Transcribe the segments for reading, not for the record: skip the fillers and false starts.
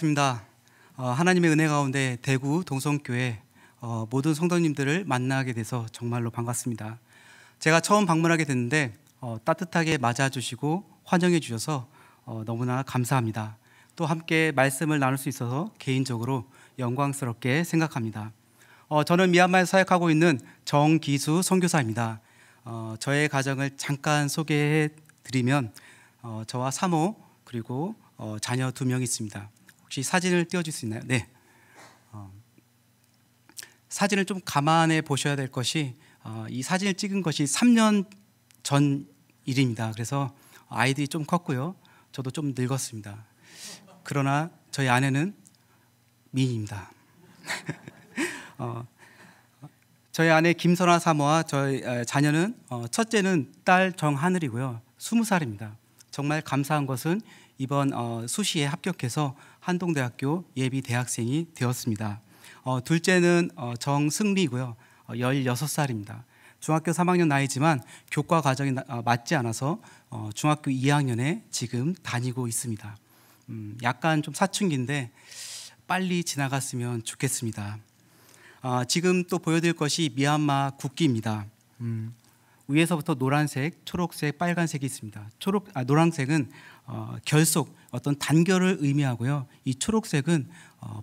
반갑습니다. 하나님의 은혜 가운데 대구 동성교회 모든 성도님들을 만나게 돼서 정말로 반갑습니다. 제가 처음 방문하게 됐는데 따뜻하게 맞아주시고 환영해 주셔서 너무나 감사합니다. 또 함께 말씀을 나눌 수 있어서 개인적으로 영광스럽게 생각합니다. 저는 미얀마에 사역하고 있는 정기수 선교사입니다. 저의 가정을 잠깐 소개해 드리면 저와 사모 그리고 자녀 2명 있습니다. 혹시 사진을 띄워줄 수 있나요? 네. 사진을 좀 감안해 보셔야 될 것이 이 사진을 찍은 것이 3년 전 일입니다. 그래서 아이들이 좀 컸고요. 저도 좀 늙었습니다. 그러나 저희 아내는 미인입니다. 저희 아내 김선아 사모와 저희 자녀는 첫째는 딸 정하늘이고요. 20살입니다. 정말 감사한 것은 이번 수시에 합격해서 한동대학교 예비 대학생이 되었습니다. 둘째는 정승리고요. 16살입니다. 중학교 3학년 나이지만 교과 과정이 맞지 않아서 중학교 2학년에 지금 다니고 있습니다. 약간 좀 사춘기인데 빨리 지나갔으면 좋겠습니다. 지금 또 보여드릴 것이 미얀마 국기입니다. 위에서부터 노란색, 초록색, 빨간색이 있습니다. 노란색은 결속, 어떤 단결을 의미하고요. 이 초록색은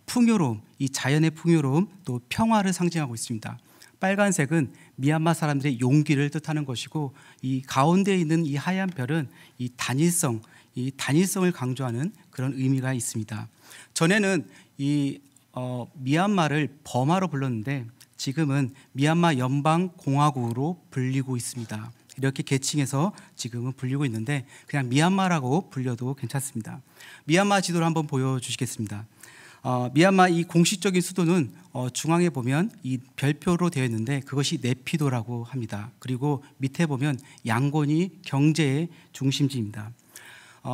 풍요로움, 이 자연의 풍요로움, 또 평화를 상징하고 있습니다. 빨간색은 미얀마 사람들의 용기를 뜻하는 것이고, 이 가운데 있는 이 하얀 별은 이 단일성을 강조하는 그런 의미가 있습니다. 전에는 이 미얀마를 버마로 불렀는데 지금은 미얀마 연방공화국으로 불리고 있습니다. 이렇게 계칭해서 지금은 불리고 있는데 그냥 미얀마라고 불려도 괜찮습니다. 미얀마 지도를 한번 보여주시겠습니다. 미얀마 이 공식적인 수도는 중앙에 보면 이 별표로 되어 있는데 그것이 네피도라고 합니다. 그리고 밑에 보면 양곤이 경제의 중심지입니다.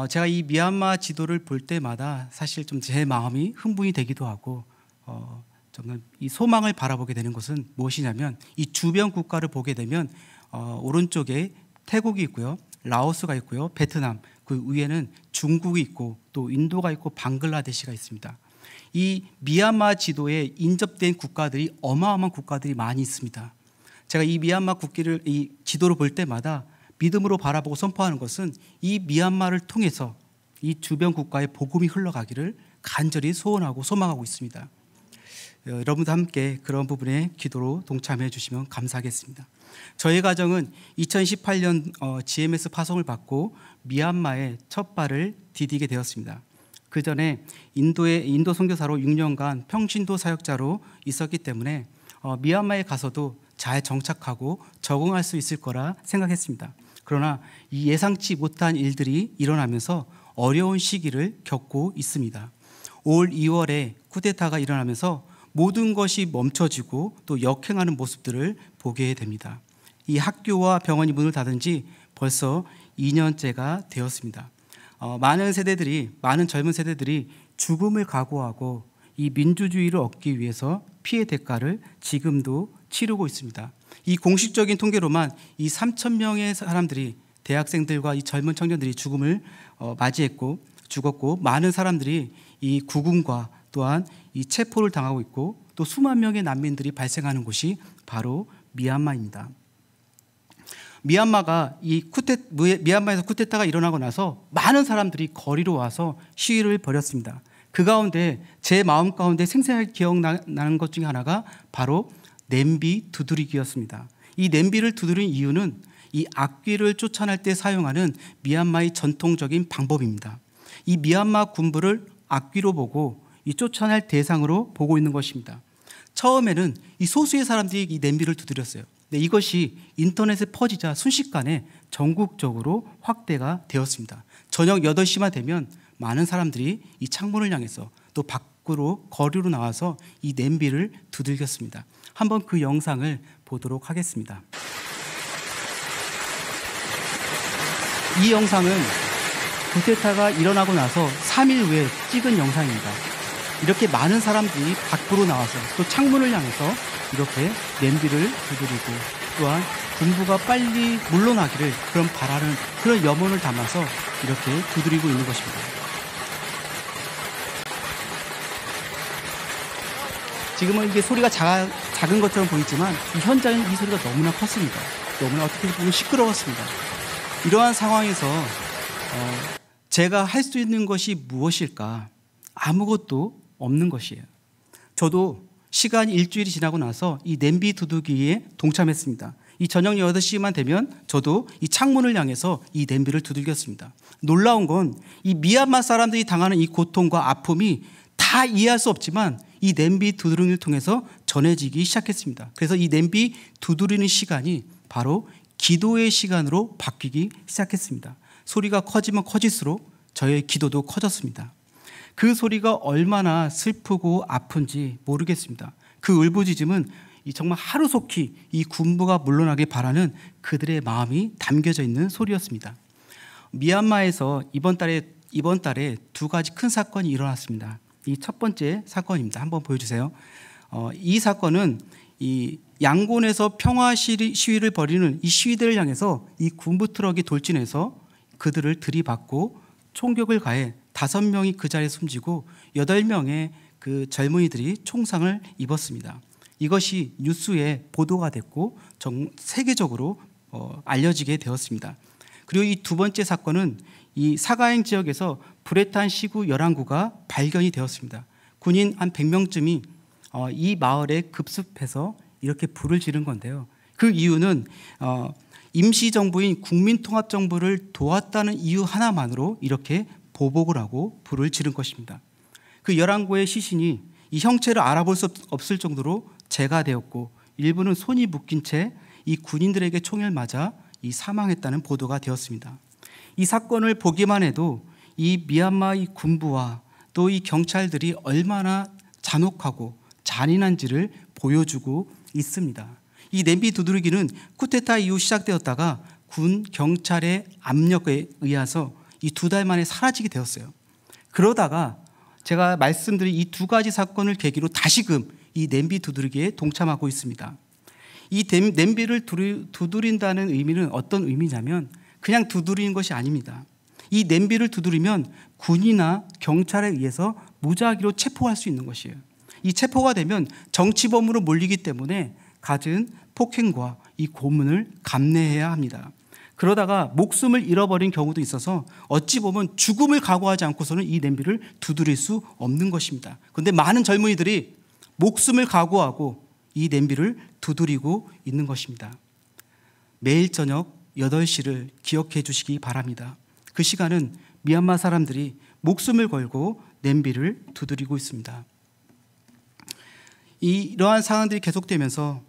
제가 이 미얀마 지도를 볼 때마다 사실 좀 제 마음이 흥분이 되기도 하고 정말 이 소망을 바라보게 되는 것은 무엇이냐면 이 주변 국가를 보게 되면 오른쪽에 태국이 있고요, 라오스가 있고요, 베트남, 그 위에는 중국이 있고 또 인도가 있고 방글라데시가 있습니다. 이 미얀마 지도에 인접된 국가들이 어마어마한 국가들이 많이 있습니다. 제가 이 미얀마 국기를 이 지도를 볼 때마다 믿음으로 바라보고 선포하는 것은 이 미얀마를 통해서 이 주변 국가에 복음이 흘러가기를 간절히 소원하고 소망하고 있습니다. 여러분도 함께 그런 부분에 기도로 동참해 주시면 감사하겠습니다. 저희 가정은 2018년 GMS 파송을 받고 미얀마에 첫 발을 디디게 되었습니다. 그 전에 인도 선교사로 6년간 평신도 사역자로 있었기 때문에 미얀마에 가서도 잘 정착하고 적응할 수 있을 거라 생각했습니다. 그러나 이 예상치 못한 일들이 일어나면서 어려운 시기를 겪고 있습니다. 올 2월에 쿠데타가 일어나면서 모든 것이 멈춰지고 또 역행하는 모습들을 보게 됩니다. 이 학교와 병원이 문을 닫은 지 벌써 2년째가 되었습니다. 많은 젊은 세대들이 죽음을 각오하고 이 민주주의를 얻기 위해서 피해 대가를 지금도 치르고 있습니다. 이 공식적인 통계로만 이 3,000명의 사람들이, 대학생들과 이 젊은 청년들이 죽음을 맞이했고 죽었고, 많은 사람들이 이 구금과 또한 이 체포를 당하고 있고, 또 수만 명의 난민들이 발생하는 곳이 바로 미얀마입니다. 미얀마에서 쿠데타가 일어나고 나서 많은 사람들이 거리로 와서 시위를 벌였습니다. 그 가운데 제 마음 가운데 생생하게 기억나는 것 중에 하나가 바로 냄비 두드리기였습니다. 이 냄비를 두드리는 이유는 이 악귀를 쫓아낼 때 사용하는 미얀마의 전통적인 방법입니다. 이 미얀마 군부를 악귀로 보고 이 쫓아낼 대상으로 보고 있는 것입니다. 처음에는 이 소수의 사람들이 이 냄비를 두드렸어요. 근데 이것이 인터넷에 퍼지자 순식간에 전국적으로 확대가 되었습니다. 저녁 8시만 되면 많은 사람들이 이 창문을 향해서 또 밖으로 거리로 나와서 이 냄비를 두들겼습니다. 한번 그 영상을 보도록 하겠습니다. 이 영상은 쿠데타가 일어나고 나서 3일 후에 찍은 영상입니다. 이렇게 많은 사람들이 밖으로 나와서 또 창문을 향해서 이렇게 냄비를 두드리고, 또한 군부가 빨리 물러나기를 바라는 그런 염원을 담아서 이렇게 두드리고 있는 것입니다. 지금은 이게 소리가 작은 것처럼 보이지만 이 현장에는 이 소리가 너무나 컸습니다. 너무나 어떻게 보면 시끄러웠습니다. 이러한 상황에서 제가 할 수 있는 것이 무엇일까? 아무것도 없는 것이에요. 저도 시간이 일주일이 지나고 나서 이 냄비 두들기에 동참했습니다. 이 저녁 8시만 되면 저도 이 창문을 향해서 이 냄비를 두들겼습니다. 놀라운 건 이 미얀마 사람들이 당하는 이 고통과 아픔이 다 이해할 수 없지만 이 냄비 두드림을 통해서 전해지기 시작했습니다. 그래서 이 냄비 두드리는 시간이 바로 기도의 시간으로 바뀌기 시작했습니다. 소리가 커지면 커질수록 저의 기도도 커졌습니다. 그 소리가 얼마나 슬프고 아픈지 모르겠습니다. 그 울부짖음은 정말 하루속히 이 군부가 물러나길 바라는 그들의 마음이 담겨져 있는 소리였습니다. 미얀마에서 이번 달에 두 가지 큰 사건이 일어났습니다. 이 첫 번째 사건입니다. 한번 보여주세요. 이 사건은 이 양곤에서 평화 시위를 벌이는 이 시위대를 향해서 이 군부 트럭이 돌진해서 그들을 들이받고 총격을 가해 5명이 그 자리에 숨지고 8명의 그 젊은이들이 총상을 입었습니다. 이것이 뉴스에 보도가 됐고 전 세계적으로 알려지게 되었습니다. 그리고 이 두 번째 사건은 이 사가행 지역에서 브레탄 시구 11구가 발견이 되었습니다. 군인 한 100명쯤이 이 마을에 급습해서 이렇게 불을 지른 건데요. 그 이유는 임시정부인 국민통합정부를 도왔다는 이유 하나만으로 이렇게 보복을 하고 불을 지른 것입니다. 그 11구의 시신이 이 형체를 알아볼 수 없을 정도로 재가되었고 일부는 손이 묶인 채 이 군인들에게 총을 맞아 이 사망했다는 보도가 되었습니다. 이 사건을 보기만 해도 이 미얀마 이 군부와 또 이 경찰들이 얼마나 잔혹하고 잔인한지를 보여주고 있습니다. 이 냄비 두드리기는 쿠데타 이후 시작되었다가 군 경찰의 압력에 의해서 이 2달 만에 사라지게 되었어요. 그러다가 제가 말씀드린 이 두 가지 사건을 계기로 다시금 이 냄비 두드리기에 동참하고 있습니다. 이 냄비를 두드린다는 의미는 어떤 의미냐면 그냥 두드리는 것이 아닙니다. 이 냄비를 두드리면 군이나 경찰에 의해서 무작위로 체포할 수 있는 것이에요. 이 체포가 되면 정치범으로 몰리기 때문에 갖은 폭행과 이 고문을 감내해야 합니다. 그러다가 목숨을 잃어버린 경우도 있어서 어찌 보면 죽음을 각오하지 않고서는 이 냄비를 두드릴 수 없는 것입니다. 그런데 많은 젊은이들이 목숨을 각오하고 이 냄비를 두드리고 있는 것입니다. 매일 저녁 8시를 기억해 주시기 바랍니다. 그 시간은 미얀마 사람들이 목숨을 걸고 냄비를 두드리고 있습니다. 이러한 상황들이 계속되면서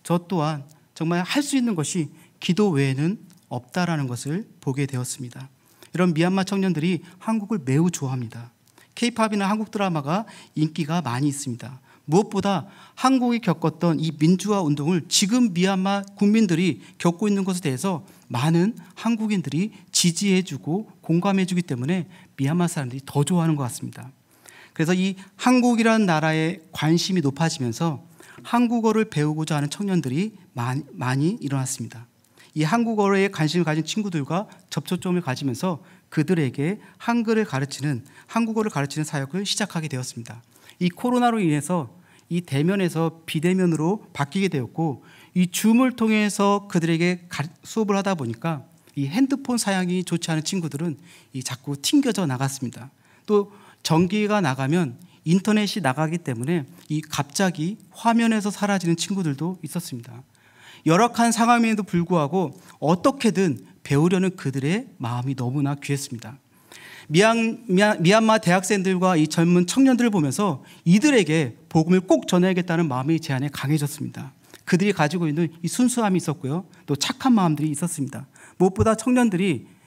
저 또한 정말 할 수 있는 것이 기도 외에는 없다라는 것을 보게 되었습니다. 이런 미얀마 청년들이 한국을 매우 좋아합니다. K-팝이나 한국 드라마가 인기가 많이 있습니다. 무엇보다 한국이 겪었던 이 민주화 운동을 지금 미얀마 국민들이 겪고 있는 것에 대해서 많은 한국인들이 지지해주고 공감해주기 때문에 미얀마 사람들이 더 좋아하는 것 같습니다. 그래서 이 한국이라는 나라에 관심이 높아지면서 한국어를 배우고자 하는 청년들이 많이 일어났습니다. 이 한국어에 관심을 가진 친구들과 접촉점을 가지면서 그들에게 한국어를 가르치는 사역을 시작하게 되었습니다. 이 코로나로 인해서 이 대면에서 비대면으로 바뀌게 되었고 이 줌을 통해서 그들에게 수업을 하다 보니까 이 핸드폰 사용이 좋지 않은 친구들은 자꾸 튕겨져 나갔습니다. 또 전기가 나가면 인터넷이 나가기 때문에 갑자기 화면에서 사라지는 친구들도 있었습니다. 열악한 상황임에도 불구하고 어떻게든 배우려는 그들의 마음이 너무나 귀했습니다. 미얀마 대학생들과 이 젊은 청년들을 보면서 이들에게 복음을 꼭 전해야겠다는 마음이 제 안에 강해졌습니다. 그들이 가지고 있는 이 순수함이 있었고요. 또 착한 마음들이 있었습니다. 무엇보다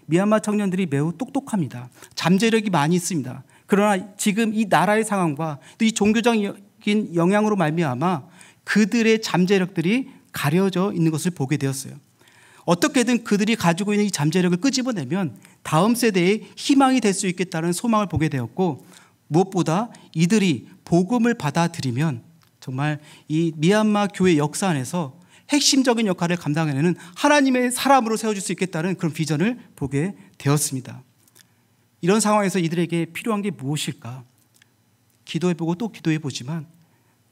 미얀마 청년들이 매우 똑똑합니다. 잠재력이 많이 있습니다. 그러나 지금 이 나라의 상황과 또 이 종교적인 영향으로 말미암아 그들의 잠재력들이 가려져 있는 것을 보게 되었어요. 어떻게든 그들이 가지고 있는 이 잠재력을 끄집어내면 다음 세대의 희망이 될 수 있겠다는 소망을 보게 되었고 무엇보다 이들이 복음을 받아들이면 정말 이 미얀마 교회 역사 안에서 핵심적인 역할을 감당해내는 하나님의 사람으로 세워질 수 있겠다는 그런 비전을 보게 되었습니다. 이런 상황에서 이들에게 필요한 게 무엇일까? 기도해보고 또 기도해보지만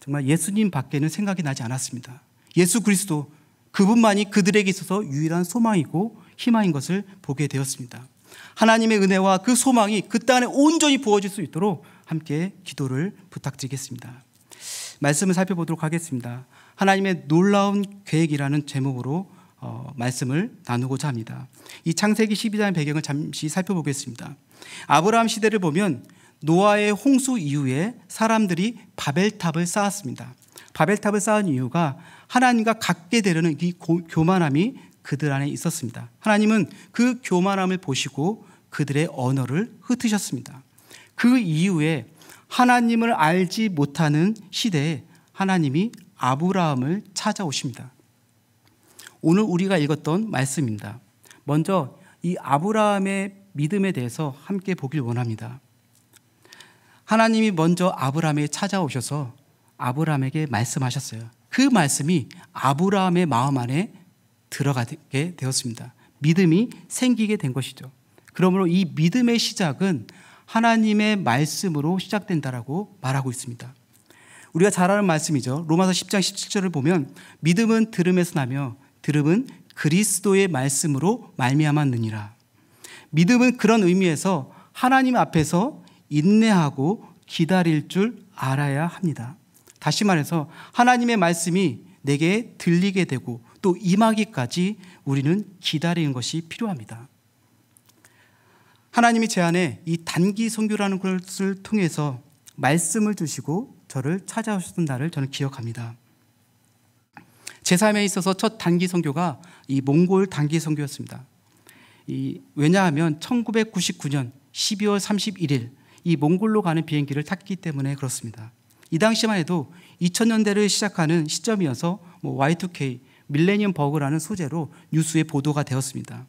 정말 예수님 밖에는 생각이 나지 않았습니다. 예수 그리스도, 그분만이 그들에게 있어서 유일한 소망이고 희망인 것을 보게 되었습니다. 하나님의 은혜와 그 소망이 그 땅에 온전히 부어질 수 있도록 함께 기도를 부탁드리겠습니다. 말씀을 살펴보도록 하겠습니다. 하나님의 놀라운 계획이라는 제목으로 말씀을 나누고자 합니다. 이 창세기 12장의 배경을 잠시 살펴보겠습니다. 아브라함 시대를 보면 노아의 홍수 이후에 사람들이 바벨탑을 쌓았습니다. 바벨탑을 쌓은 이유가 하나님과 같게 되려는 이 교만함이 그들 안에 있었습니다. 하나님은 그 교만함을 보시고 그들의 언어를 흩으셨습니다. 그 이후에 하나님을 알지 못하는 시대에 하나님이 아브라함을 찾아오십니다. 오늘 우리가 읽었던 말씀입니다. 먼저 이 아브라함의 믿음에 대해서 함께 보길 원합니다. 하나님이 먼저 아브라함에 찾아오셔서 아브라함에게 말씀하셨어요. 그 말씀이 아브라함의 마음 안에 들어가게 되었습니다. 믿음이 생기게 된 것이죠. 그러므로 이 믿음의 시작은 하나님의 말씀으로 시작된다라고 말하고 있습니다. 우리가 잘 아는 말씀이죠. 로마서 10장 17절을 보면 믿음은 들음에서 나며 들음은 그리스도의 말씀으로 말미암았느니라. 믿음은 그런 의미에서 하나님 앞에서 인내하고 기다릴 줄 알아야 합니다. 다시 말해서 하나님의 말씀이 내게 들리게 되고 또 임하기까지 우리는 기다리는 것이 필요합니다. 하나님이 제 안에 이 단기 선교라는 것을 통해서 말씀을 주시고 저를 찾아오셨던 날을 저는 기억합니다. 제 삶에 있어서 첫 단기 선교가 이 몽골 단기 선교였습니다. 왜냐하면 1999년 12월 31일 이 몽골로 가는 비행기를 탔기 때문에 그렇습니다. 이 당시만 해도 2000년대를 시작하는 시점이어서 Y2K, 밀레니엄 버그라는 소재로 뉴스에 보도가 되었습니다.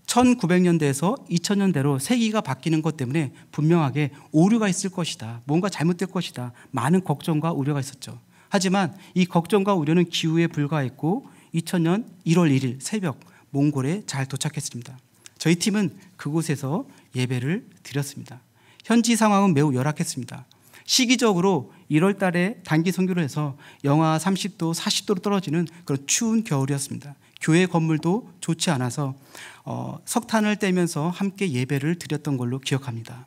1900년대에서 2000년대로 세기가 바뀌는 것 때문에 분명하게 오류가 있을 것이다. 뭔가 잘못될 것이다. 많은 걱정과 우려가 있었죠. 하지만 이 걱정과 우려는 기우에 불과했고 2000년 1월 1일 새벽 몽골에 잘 도착했습니다. 저희 팀은 그곳에서 예배를 드렸습니다. 현지 상황은 매우 열악했습니다. 시기적으로 1월 달에 단기 선교를 해서 영하 30도, 40도로 떨어지는 그런 추운 겨울이었습니다. 교회 건물도 좋지 않아서 석탄을 떼면서 함께 예배를 드렸던 걸로 기억합니다.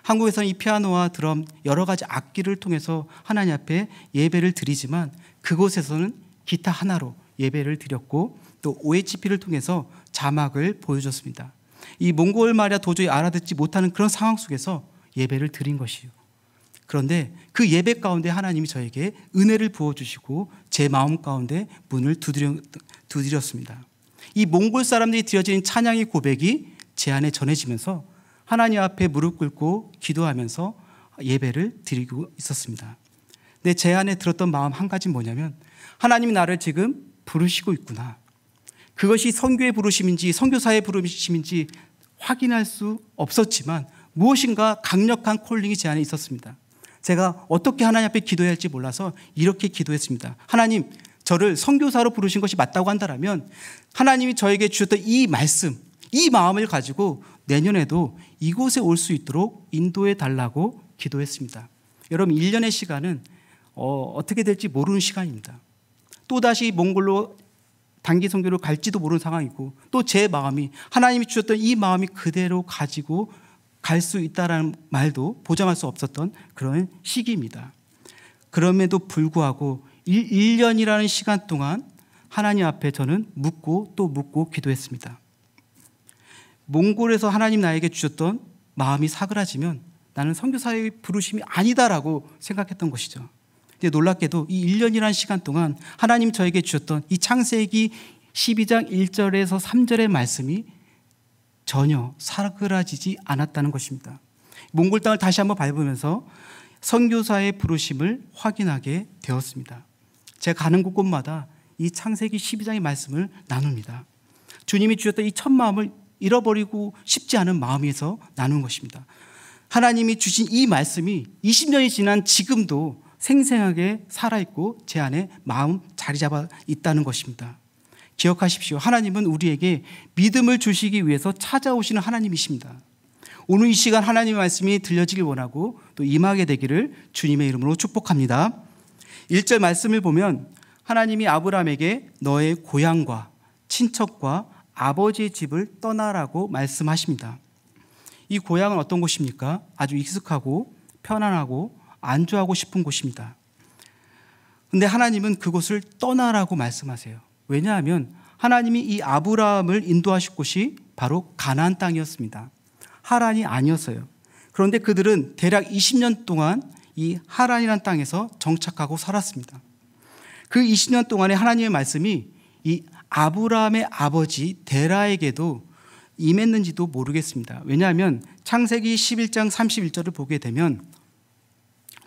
한국에서는 이 피아노와 드럼 여러 가지 악기를 통해서 하나님 앞에 예배를 드리지만 그곳에서는 기타 하나로 예배를 드렸고 또 OHP를 통해서 자막을 보여줬습니다. 이 몽골 말이야 도저히 알아듣지 못하는 그런 상황 속에서 예배를 드린 것이요. 그런데 그 예배 가운데 하나님이 저에게 은혜를 부어주시고 제 마음 가운데 문을 두드렸습니다. 이 몽골 사람들이 드려진 찬양의 고백이 제 안에 전해지면서 하나님 앞에 무릎 꿇고 기도하면서 예배를 드리고 있었습니다. 근데 제 안에 들었던 마음 한 가지는 뭐냐면 하나님이 나를 지금 부르시고 있구나. 그것이 선교의 부르심인지 선교사의 부르심인지 확인할 수 없었지만 무엇인가 강력한 콜링이 제 안에 있었습니다. 제가 어떻게 하나님 앞에 기도해야 할지 몰라서 이렇게 기도했습니다. 하나님, 저를 선교사로 부르신 것이 맞다고 한다면 하나님이 저에게 주셨던 이 말씀, 이 마음을 가지고 내년에도 이곳에 올 수 있도록 인도해 달라고 기도했습니다. 여러분, 1년의 시간은 어떻게 될지 모르는 시간입니다. 또다시 몽골로 단기 선교로 갈지도 모르는 상황이고 또 제 마음이 하나님이 주셨던 이 마음이 그대로 가지고 갈 수 있다는 말도 보장할 수 없었던 그런 시기입니다. 그럼에도 불구하고 1년이라는 시간 동안 하나님 앞에 저는 묻고 또 묻고 기도했습니다. 몽골에서 하나님 나에게 주셨던 마음이 사그라지면 나는 선교사의 부르심이 아니다라고 생각했던 것이죠. 근데 놀랍게도 이 1년이라는 시간 동안 하나님 저에게 주셨던 이 창세기 12장 1절에서 3절의 말씀이 전혀 사그라지지 않았다는 것입니다. 몽골 땅을 다시 한번 밟으면서 선교사의 부르심을 확인하게 되었습니다. 제가 가는 곳곳마다 이 창세기 12장의 말씀을 나눕니다. 주님이 주셨던 이 첫 마음을 잃어버리고 싶지 않은 마음에서 나누는 것입니다. 하나님이 주신 이 말씀이 20년이 지난 지금도 생생하게 살아있고 제 안에 마음 자리 잡아 있다는 것입니다. 기억하십시오. 하나님은 우리에게 믿음을 주시기 위해서 찾아오시는 하나님이십니다. 오늘 이 시간 하나님의 말씀이 들려지길 원하고 또 임하게 되기를 주님의 이름으로 축복합니다. 1절 말씀을 보면 하나님이 아브라함에게 너의 고향과 친척과 아버지의 집을 떠나라고 말씀하십니다. 이 고향은 어떤 곳입니까? 아주 익숙하고 편안하고 안주하고 싶은 곳입니다. 근데 하나님은 그곳을 떠나라고 말씀하세요. 왜냐하면 하나님이 이 아브라함을 인도하실 곳이 바로 가나안 땅이었습니다. 하란이 아니었어요. 그런데 그들은 대략 20년 동안 이 하란이라는 땅에서 정착하고 살았습니다. 그 20년 동안에 하나님의 말씀이 이 아브라함의 아버지 데라에게도 임했는지도 모르겠습니다. 왜냐하면 창세기 11장 31절을 보게 되면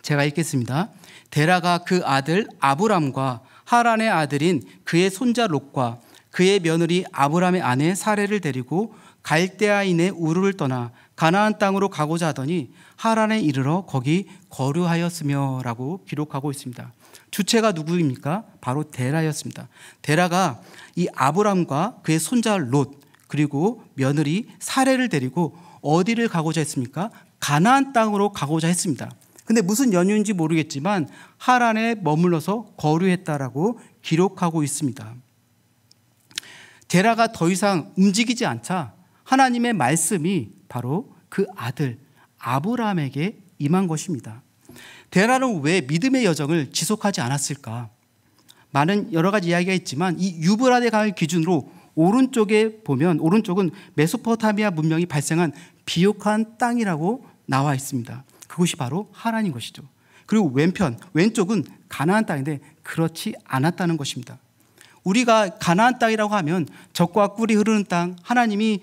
제가 읽겠습니다. 데라가 그 아들 아브람과 하란의 아들인 그의 손자 롯과 그의 며느리 아브람의 아내 사레를 데리고 갈대아인의 우르를 떠나 가나안 땅으로 가고자 하더니 하란에 이르러 거기 거류하였으며 라고 기록하고 있습니다. 주체가 누구입니까? 바로 데라였습니다. 데라가 이 아브람과 그의 손자 롯 그리고 며느리 사레를 데리고 어디를 가고자 했습니까? 가나안 땅으로 가고자 했습니다. 근데 무슨 연유인지 모르겠지만 하란에 머물러서 거류했다라고 기록하고 있습니다. 데라가 더 이상 움직이지 않자 하나님의 말씀이 바로 그 아들 아브라함에게 임한 것입니다. 데라는 왜 믿음의 여정을 지속하지 않았을까? 많은 여러 가지 이야기가 있지만 이 유브라데 강을 기준으로 오른쪽에 보면 오른쪽은 메소포타미아 문명이 발생한 비옥한 땅이라고 나와 있습니다. 그것이 바로 하란인 것이죠. 그리고 왼쪽은 가나안 땅인데 그렇지 않았다는 것입니다. 우리가 가나안 땅이라고 하면 젖과 꿀이 흐르는 땅, 하나님이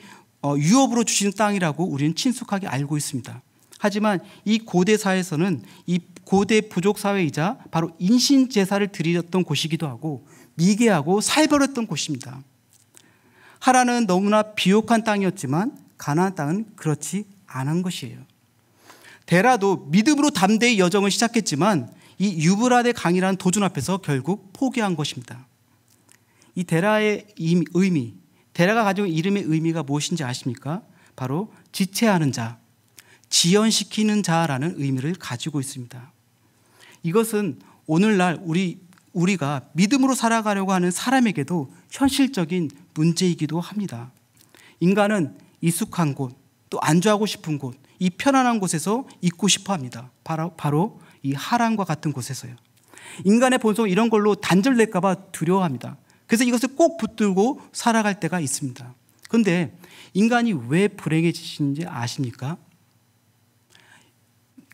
유업으로 주시는 땅이라고 우리는 친숙하게 알고 있습니다. 하지만 이 고대 사회에서는 이 고대 부족 사회이자 바로 인신 제사를 드렸던 곳이기도 하고 미개하고 살벌했던 곳입니다. 하란은 너무나 비옥한 땅이었지만 가나안 땅은 그렇지 않은 것이에요. 데라도 믿음으로 담대히 여정을 시작했지만 이 유브라데 강이라는 도전 앞에서 결국 포기한 것입니다. 이 데라의 의미, 데라가 가지고 있는 이름의 의미가 무엇인지 아십니까? 바로 지체하는 자, 지연시키는 자라는 의미를 가지고 있습니다. 이것은 오늘날 우리가 믿음으로 살아가려고 하는 사람에게도 현실적인 문제이기도 합니다. 인간은 익숙한 곳, 또 안주하고 싶은 곳, 이 편안한 곳에서 있고 싶어 합니다. 바로 이 하란과 같은 곳에서요. 인간의 본성은 이런 걸로 단절될까 봐 두려워합니다. 그래서 이것을 꼭 붙들고 살아갈 때가 있습니다. 그런데 인간이 왜 불행해지시는지 아십니까?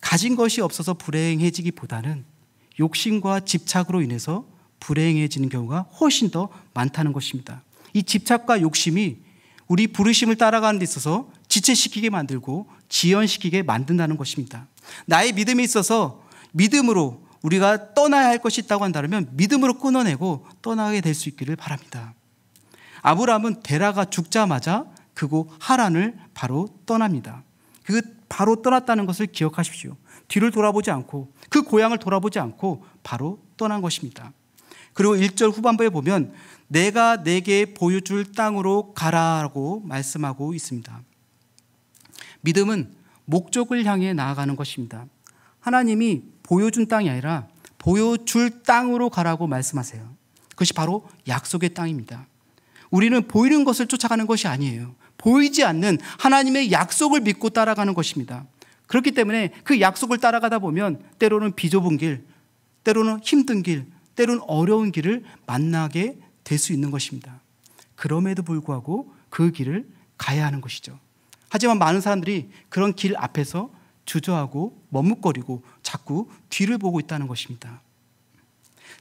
가진 것이 없어서 불행해지기보다는 욕심과 집착으로 인해서 불행해지는 경우가 훨씬 더 많다는 것입니다. 이 집착과 욕심이 우리 부르심을 따라가는 데 있어서 지체시키게 만들고 지연시키게 만든다는 것입니다. 나의 믿음에 있어서 믿음으로 우리가 떠나야 할 것이 있다고 한다면 믿음으로 끊어내고 떠나게 될 수 있기를 바랍니다. 아브라함은 데라가 죽자마자 그곳 하란을 바로 떠납니다. 그 바로 떠났다는 것을 기억하십시오. 뒤를 돌아보지 않고 그 고향을 돌아보지 않고 바로 떠난 것입니다. 그리고 1절 후반부에 보면 내가 내게 보여줄 땅으로 가라라고 말씀하고 있습니다. 믿음은 목적을 향해 나아가는 것입니다. 하나님이 보여준 땅이 아니라 보여줄 땅으로 가라고 말씀하세요. 그것이 바로 약속의 땅입니다. 우리는 보이는 것을 쫓아가는 것이 아니에요. 보이지 않는 하나님의 약속을 믿고 따라가는 것입니다. 그렇기 때문에 그 약속을 따라가다 보면 때로는 비좁은 길, 때로는 힘든 길, 때로는 어려운 길을 만나게 될 수 있는 것입니다. 그럼에도 불구하고 그 길을 가야 하는 것이죠. 하지만 많은 사람들이 그런 길 앞에서 주저하고 머뭇거리고 자꾸 뒤를 보고 있다는 것입니다.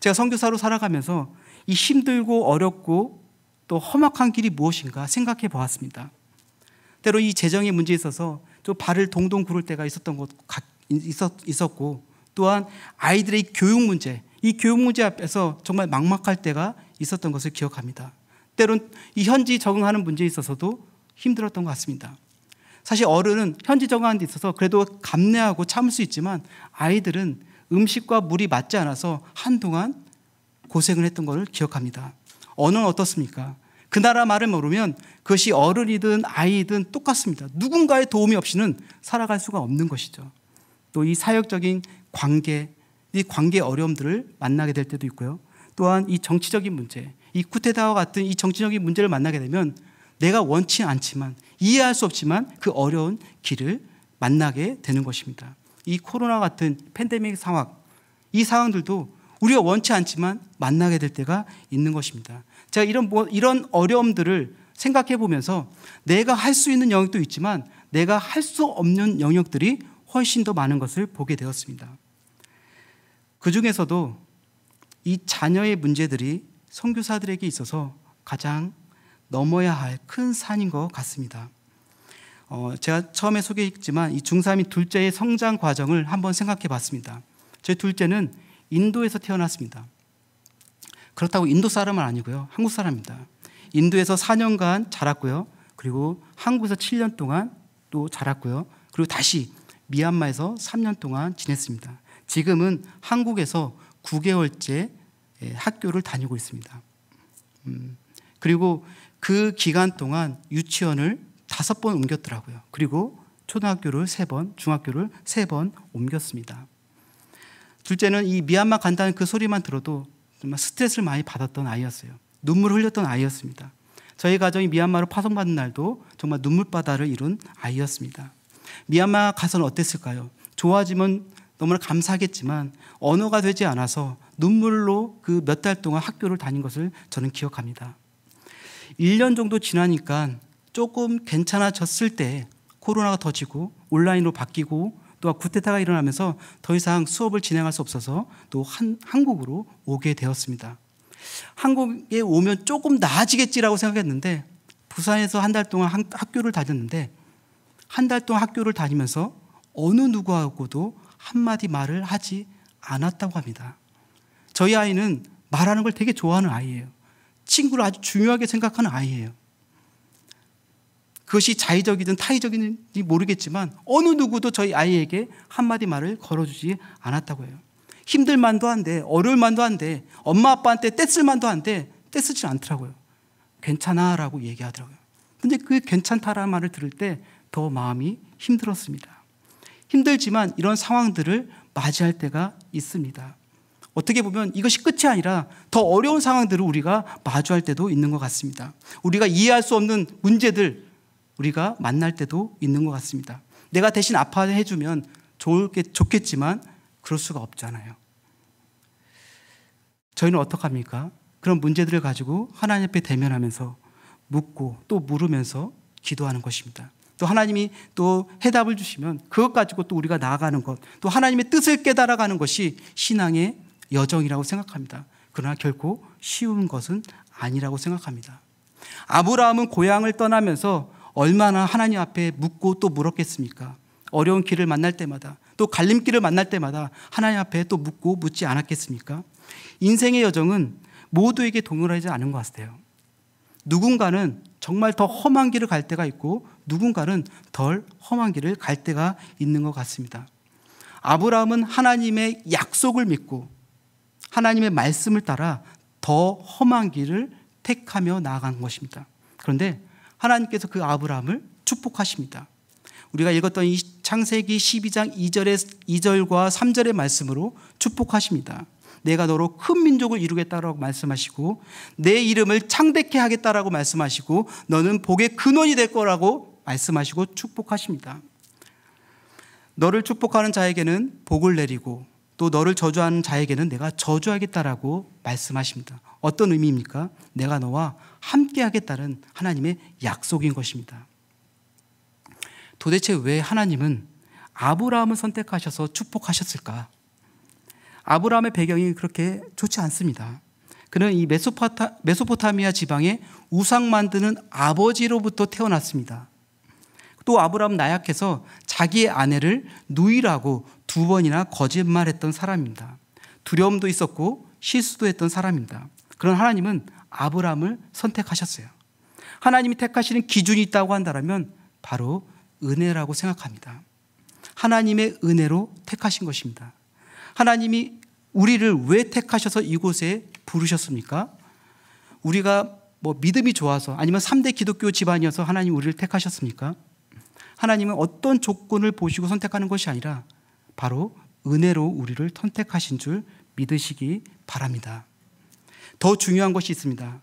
제가 선교사로 살아가면서 이 힘들고 어렵고 또 험악한 길이 무엇인가 생각해 보았습니다. 때로 이 재정의 문제에 있어서 좀 발을 동동 구를 때가 있었고 또한 아이들의 교육 문제, 이 교육 문제 앞에서 정말 막막할 때가 있었던 것을 기억합니다. 때론 이 현지 적응하는 문제에 있어서도 힘들었던 것 같습니다. 사실 어른은 현지 적응하는 데 있어서 그래도 감내하고 참을 수 있지만 아이들은 음식과 물이 맞지 않아서 한동안 고생을 했던 것을 기억합니다. 언어는 어떻습니까? 그 나라 말을 모르면 그것이 어른이든 아이든 똑같습니다. 누군가의 도움이 없이는 살아갈 수가 없는 것이죠. 또 이 사역적인 관계, 이 관계 어려움들을 만나게 될 때도 있고요. 또한 이 정치적인 문제, 이 쿠데타와 같은 이 정치적인 문제를 만나게 되면 내가 원치 않지만, 이해할 수 없지만 그 어려운 길을 만나게 되는 것입니다. 이 코로나 같은 팬데믹 상황, 이 상황들도 우리가 원치 않지만 만나게 될 때가 있는 것입니다. 제가 이런 어려움들을 생각해 보면서 내가 할 수 있는 영역도 있지만 내가 할 수 없는 영역들이 훨씬 더 많은 것을 보게 되었습니다. 그 중에서도 이 자녀의 문제들이 선교사들에게 있어서 가장 넘어야 할 큰 산인 것 같습니다. 제가 처음에 소개했지만 이 중3인 둘째의 성장 과정을 한번 생각해 봤습니다. 제 둘째는 인도에서 태어났습니다. 그렇다고 인도 사람은 아니고요. 한국 사람입니다. 인도에서 4년간 자랐고요. 그리고 한국에서 7년 동안 또 자랐고요. 그리고 다시 미얀마에서 3년 동안 지냈습니다. 지금은 한국에서 9개월째 학교를 다니고 있습니다. 그리고 그 기간 동안 유치원을 5번 옮겼더라고요. 그리고 초등학교를 3번, 중학교를 3번 옮겼습니다. 둘째는 이 미얀마 간다는 그 소리만 들어도 정말 스트레스를 많이 받았던 아이였어요. 눈물을 흘렸던 아이였습니다. 저희 가정이 미얀마로 파송받는 날도 정말 눈물바다를 이룬 아이였습니다. 미얀마 가서는 어땠을까요? 좋아지면 너무나 감사하겠지만 언어가 되지 않아서 눈물로 그 몇 달 동안 학교를 다닌 것을 저는 기억합니다. 1년 정도 지나니까 조금 괜찮아졌을 때 코로나가 터지고 온라인으로 바뀌고 또 쿠데타가 일어나면서 더 이상 수업을 진행할 수 없어서 또 한국으로 오게 되었습니다. 한국에 오면 조금 나아지겠지라고 생각했는데 부산에서 한 달 동안 학교를 다녔는데 한 달 동안 학교를 다니면서 어느 누구하고도 한마디 말을 하지 않았다고 합니다. 저희 아이는 말하는 걸 되게 좋아하는 아이예요. 친구를 아주 중요하게 생각하는 아이예요. 그것이 자의적이든 타의적인지 모르겠지만 어느 누구도 저희 아이에게 한마디 말을 걸어주지 않았다고 해요. 힘들만도 한데 어려울만도 한데 엄마 아빠한테 떼쓸만도 한데 떼쓰지 않더라고요. 괜찮아 라고 얘기하더라고요. 근데 그 괜찮다라는 말을 들을 때 더 마음이 힘들었습니다. 힘들지만 이런 상황들을 맞이할 때가 있습니다. 어떻게 보면 이것이 끝이 아니라 더 어려운 상황들을 우리가 마주할 때도 있는 것 같습니다. 우리가 이해할 수 없는 문제들 우리가 만날 때도 있는 것 같습니다. 내가 대신 아파해 주면 좋겠지만 그럴 수가 없잖아요. 저희는 어떡합니까? 그런 문제들을 가지고 하나님 앞에 대면하면서 묻고 또 물으면서 기도하는 것입니다. 또 하나님이 또 해답을 주시면 그것 가지고 또 우리가 나아가는 것, 또 하나님의 뜻을 깨달아가는 것이 신앙의 여정이라고 생각합니다. 그러나 결코 쉬운 것은 아니라고 생각합니다. 아브라함은 고향을 떠나면서 얼마나 하나님 앞에 묻고 또 물었겠습니까? 어려운 길을 만날 때마다 또 갈림길을 만날 때마다 하나님 앞에 또 묻고 묻지 않았겠습니까? 인생의 여정은 모두에게 동일하지 않은 것 같아요. 누군가는 정말 더 험한 길을 갈 때가 있고 누군가는 덜 험한 길을 갈 때가 있는 것 같습니다. 아브라함은 하나님의 약속을 믿고 하나님의 말씀을 따라 더 험한 길을 택하며 나아간 것입니다. 그런데 하나님께서 그 아브라함을 축복하십니다. 우리가 읽었던 이 창세기 12장 2절과 3절의 말씀으로 축복하십니다. 내가 너로 큰 민족을 이루겠다라고 말씀하시고 내 이름을 창대케 하겠다라고 말씀하시고 너는 복의 근원이 될 거라고 말씀하시고 축복하십니다. 너를 축복하는 자에게는 복을 내리고 또 너를 저주하는 자에게는 내가 저주하겠다라고 말씀하십니다. 어떤 의미입니까? 내가 너와 함께 하겠다는 하나님의 약속인 것입니다. 도대체 왜 하나님은 아브라함을 선택하셔서 축복하셨을까? 아브라함의 배경이 그렇게 좋지 않습니다. 그는 이 메소포타미아 지방의 우상 만드는 아버지로부터 태어났습니다. 또 아브라함은 나약해서 자기의 아내를 누이라고 2번이나 거짓말했던 사람입니다. 두려움도 있었고 실수도 했던 사람입니다. 그런 하나님은 아브라함을 선택하셨어요. 하나님이 택하시는 기준이 있다고 한다면 바로 은혜라고 생각합니다. 하나님의 은혜로 택하신 것입니다. 하나님이 우리를 왜 택하셔서 이곳에 부르셨습니까? 우리가 뭐 믿음이 좋아서 아니면 3대 기독교 집안이어서 하나님 우리를 택하셨습니까? 하나님은 어떤 조건을 보시고 선택하는 것이 아니라 바로 은혜로 우리를 선택하신 줄 믿으시기 바랍니다. 더 중요한 것이 있습니다.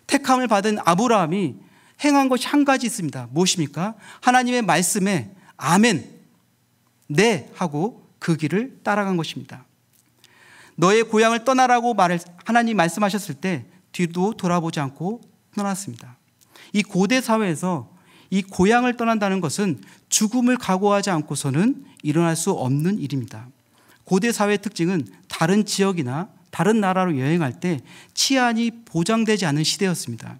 택함을 받은 아브라함이 행한 것이 한 가지 있습니다. 무엇입니까? 하나님의 말씀에 아멘, 네 하고 그 길을 따라간 것입니다. 너의 고향을 떠나라고 하나님 말씀하셨을 때 뒤도 돌아보지 않고 떠났습니다. 이 고대 사회에서 이 고향을 떠난다는 것은 죽음을 각오하지 않고서는 일어날 수 없는 일입니다. 고대 사회의 특징은 다른 지역이나 다른 나라로 여행할 때 치안이 보장되지 않은 시대였습니다.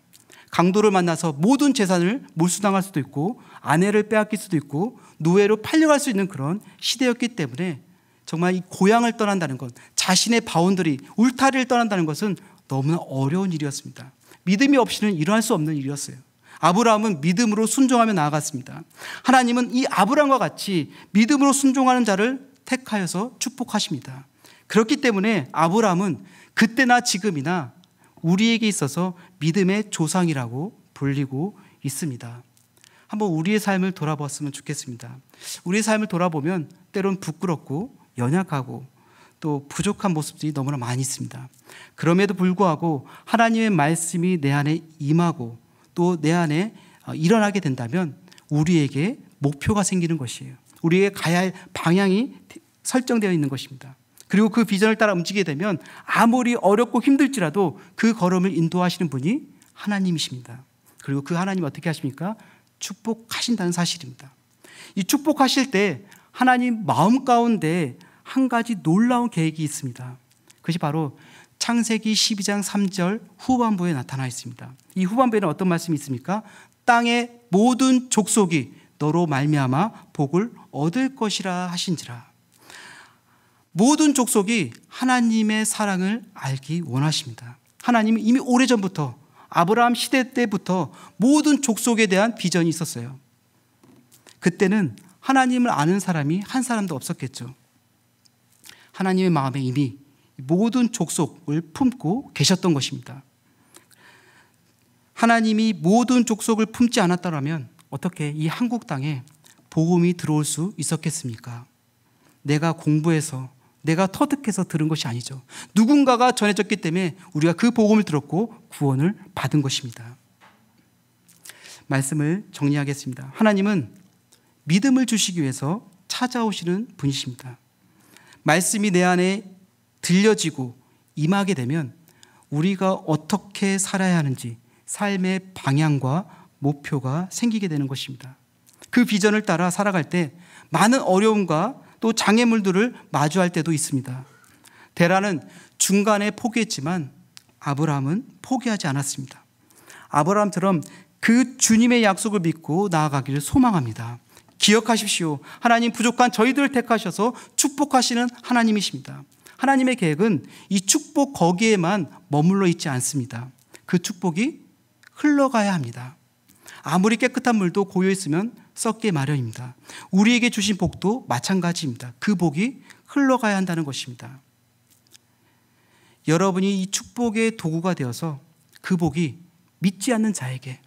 강도를 만나서 모든 재산을 몰수당할 수도 있고 아내를 빼앗길 수도 있고 노예로 팔려갈 수 있는 그런 시대였기 때문에 정말 이 고향을 떠난다는 것, 자신의 바운더리, 울타리를 떠난다는 것은 너무나 어려운 일이었습니다. 믿음이 없이는 일어날 수 없는 일이었어요. 아브라함은 믿음으로 순종하며 나아갔습니다. 하나님은 이 아브라함과 같이 믿음으로 순종하는 자를 택하여서 축복하십니다. 그렇기 때문에 아브라함은 그때나 지금이나 우리에게 있어서 믿음의 조상이라고 불리고 있습니다. 한번 우리의 삶을 돌아봤으면 좋겠습니다. 우리의 삶을 돌아보면 때론 부끄럽고 연약하고 또 부족한 모습들이 너무나 많이 있습니다. 그럼에도 불구하고 하나님의 말씀이 내 안에 임하고 또 내 안에 일어나게 된다면 우리에게 목표가 생기는 것이에요. 우리에게 가야 할 방향이 설정되어 있는 것입니다. 그리고 그 비전을 따라 움직이게 되면 아무리 어렵고 힘들지라도 그 걸음을 인도하시는 분이 하나님이십니다. 그리고 그 하나님 어떻게 하십니까? 축복하신다는 사실입니다. 이 축복하실 때 하나님 마음 가운데 한 가지 놀라운 계획이 있습니다. 그것이 바로 창세기 12장 3절 후반부에 나타나 있습니다. 이 후반부에는 어떤 말씀이 있습니까? 땅의 모든 족속이 너로 말미암아 복을 얻을 것이라 하신지라. 모든 족속이 하나님의 사랑을 알기 원하십니다. 하나님이 이미 오래전부터 아브라함 시대 때부터 모든 족속에 대한 비전이 있었어요. 그때는 하나님을 아는 사람이 한 사람도 없었겠죠. 하나님의 마음에 이미 모든 족속을 품고 계셨던 것입니다. 하나님이 모든 족속을 품지 않았다면 어떻게 이 한국 땅에 복음이 들어올 수 있었겠습니까? 내가 공부해서 내가 터득해서 들은 것이 아니죠. 누군가가 전해졌기 때문에 우리가 그 복음을 들었고 구원을 받은 것입니다. 말씀을 정리하겠습니다. 하나님은 믿음을 주시기 위해서 찾아오시는 분이십니다. 말씀이 내 안에 들려지고 임하게 되면 우리가 어떻게 살아야 하는지 삶의 방향과 목표가 생기게 되는 것입니다. 그 비전을 따라 살아갈 때 많은 어려움과 또 장애물들을 마주할 때도 있습니다. 데라는 중간에 포기했지만 아브라함은 포기하지 않았습니다. 아브라함처럼 그 주님의 약속을 믿고 나아가기를 소망합니다. 기억하십시오. 하나님 부족한 저희들을 택하셔서 축복하시는 하나님이십니다. 하나님의 계획은 이 축복 거기에만 머물러 있지 않습니다. 그 축복이 흘러가야 합니다. 아무리 깨끗한 물도 고여있으면 썩게 마련입니다. 우리에게 주신 복도 마찬가지입니다. 그 복이 흘러가야 한다는 것입니다. 여러분이 이 축복의 도구가 되어서 그 복이 믿지 않는 자에게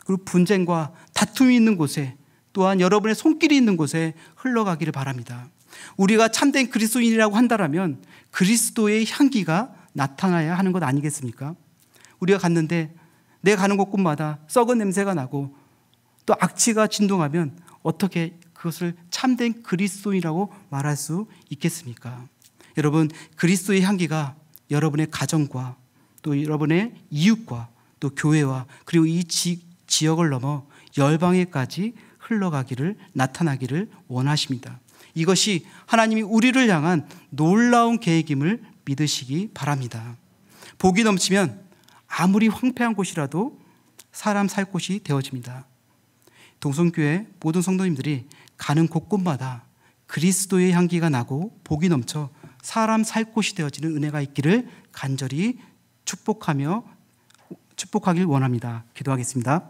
그리고 분쟁과 다툼이 있는 곳에 또한 여러분의 손길이 있는 곳에 흘러가기를 바랍니다. 우리가 참된 그리스도인이라고 한다면 그리스도의 향기가 나타나야 하는 것 아니겠습니까? 우리가 갔는데 내가 가는 곳곳마다 썩은 냄새가 나고 또 악취가 진동하면 어떻게 그것을 참된 그리스도인이라고 말할 수 있겠습니까? 여러분, 그리스도의 향기가 여러분의 가정과 또 여러분의 이웃과 또 교회와 그리고 이 지역을 넘어 열방에까지 흘러가기를 나타나기를 원하십니다. 이것이 하나님이 우리를 향한 놀라운 계획임을 믿으시기 바랍니다. 복이 넘치면 아무리 황폐한 곳이라도 사람 살 곳이 되어집니다. 동성교회 모든 성도님들이 가는 곳곳마다 그리스도의 향기가 나고 복이 넘쳐 사람 살 곳이 되어지는 은혜가 있기를 간절히 축복하길 원합니다. 기도하겠습니다.